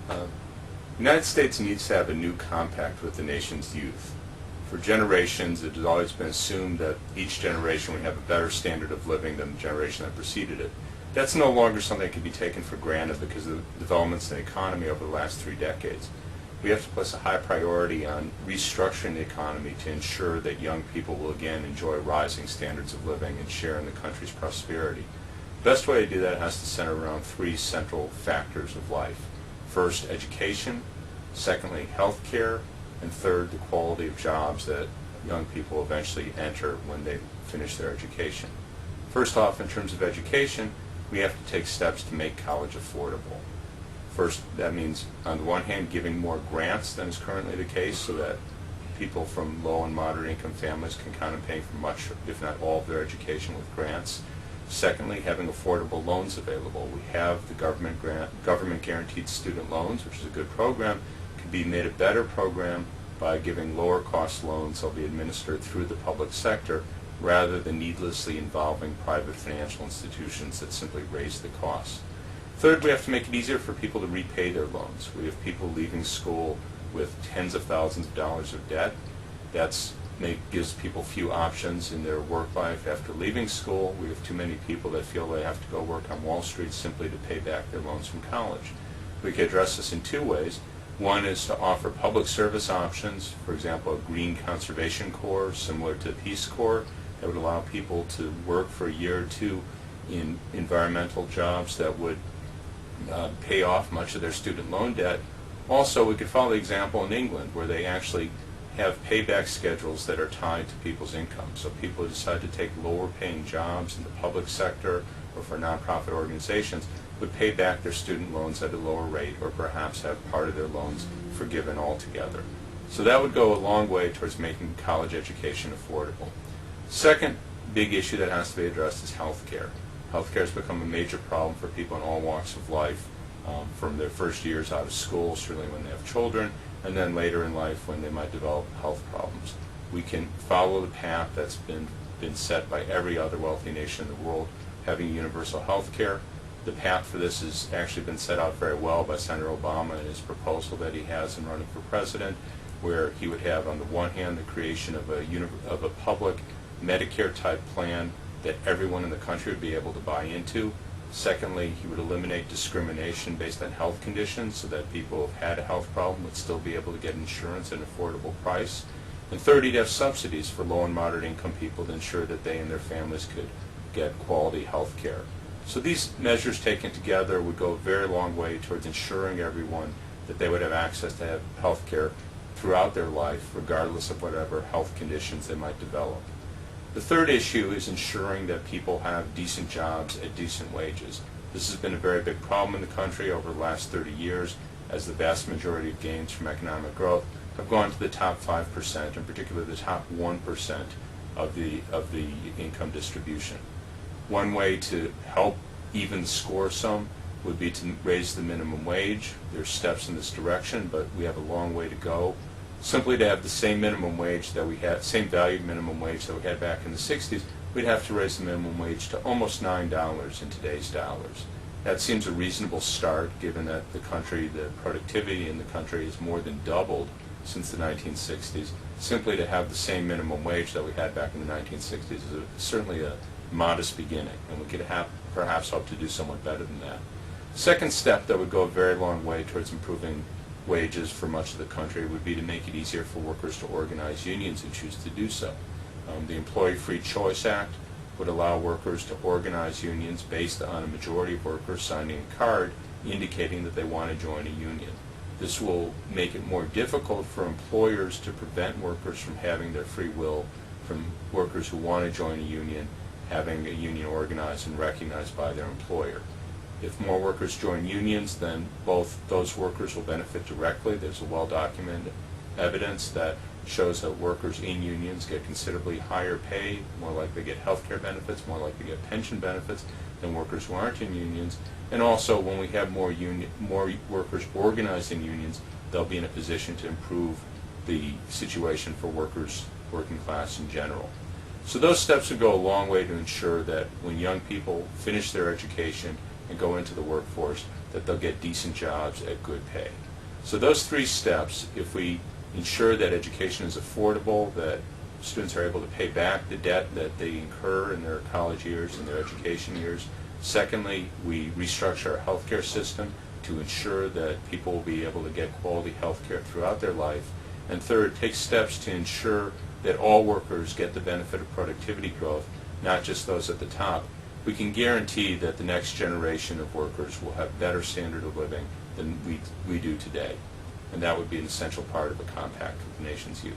The United States needs to have a new compact with the nation's youth. For generations, it has always been assumed that each generation would have a better standard of living than the generation that preceded it. That's no longer something that can be taken for granted because of the developments in the economy over the last 3 decades. We have to place a high priority on restructuring the economy to ensure that young people will again enjoy rising standards of living and share in the country's prosperity. The best way to do that has to center around 3 central factors of life. First, education. Secondly, health care. And third, the quality of jobs that young people eventually enter when they finish their education. First off, in terms of education, we have to take steps to make college affordable. First, that means, on the one hand, giving more grants than is currently the case so that people from low and moderate income families can count on paying for much, if not all, of their education with grants. Secondly, having affordable loans available. We have the government guaranteed student loans, which is a good program. It can be made a better program by giving lower cost loans that will be administered through the public sector rather than needlessly involving private financial institutions that simply raise the costs. Third, we have to make it easier for people to repay their loans. We have people leaving school with tens of thousands of dollars of debt. That gives people few options in their work life after leaving school. We have too many people that feel they have to go work on Wall Street simply to pay back their loans from college. We can address this in 2 ways. One is to offer public service options, for example, a green conservation corps similar to the Peace Corps that would allow people to work for a year or 2 in environmental jobs that would pay off much of their student loan debt. Also, we could follow the example in England where they actually have payback schedules that are tied to people's income. So people who decide to take lower paying jobs in the public sector or for nonprofit organizations would pay back their student loans at a lower rate or perhaps have part of their loans forgiven altogether. So that would go a long way towards making college education affordable. Second big issue that has to be addressed is health care. Health care has become a major problem for people in all walks of life, from their first years out of school, certainly when they have children, and then later in life when they might develop health problems. We can follow the path that's been set by every other wealthy nation in the world, having universal health care. The path for this has actually been set out very well by Senator Obama in his proposal that he has in running for president, where he would have, on the one hand, the creation of a public Medicare-type plan that everyone in the country would be able to buy into. Secondly, he would eliminate discrimination based on health conditions so that people who have had a health problem would still be able to get insurance at an affordable price. And third, he'd have subsidies for low and moderate income people to ensure that they and their families could get quality health care. So these measures taken together would go a very long way towards ensuring everyone that they would have access to have health care throughout their life, regardless of whatever health conditions they might develop. The third issue is ensuring that people have decent jobs at decent wages. This has been a very big problem in the country over the last 30 years, as the vast majority of gains from economic growth have gone to the top 5%, in particular the top 1% of the income distribution. One way to help even score some would be to raise the minimum wage. There's steps in this direction, but we have a long way to go. Simply to have the same minimum wage that we had, same valued minimum wage that we had back in the 60s, we'd have to raise the minimum wage to almost $9 in today's dollars. That seems a reasonable start, given that the productivity in the country has more than doubled since the 1960s. Simply to have the same minimum wage that we had back in the 1960s is certainly a modest beginning, and we could perhaps hope to do somewhat better than that. Second step that would go a very long way towards improving wages for much of the country would be to make it easier for workers to organize unions who choose to do so. The Employee Free Choice Act would allow workers to organize unions based on a majority of workers signing a card indicating that they want to join a union. This will make it more difficult for employers to prevent workers from having their free will, from workers who want to join a union having a union organized and recognized by their employer. If more workers join unions, then both those workers will benefit directly. There's a well-documented evidence that shows that workers in unions get considerably higher pay, more likely to get health care benefits, more likely to get pension benefits than workers who aren't in unions. And also, when we have more workers organized in unions, they'll be in a position to improve the situation for workers, working class in general. So those steps would go a long way to ensure that when young people finish their education and go into the workforce, that they'll get decent jobs at good pay. So those three steps, if we ensure that education is affordable, that students are able to pay back the debt that they incur in their college years and their education years. Secondly, we restructure our healthcare system to ensure that people will be able to get quality healthcare throughout their life. And third, take steps to ensure that all workers get the benefit of productivity growth, not just those at the top. We can guarantee that the next generation of workers will have better standard of living than we do today. And that would be an essential part of a compact with the nation's youth.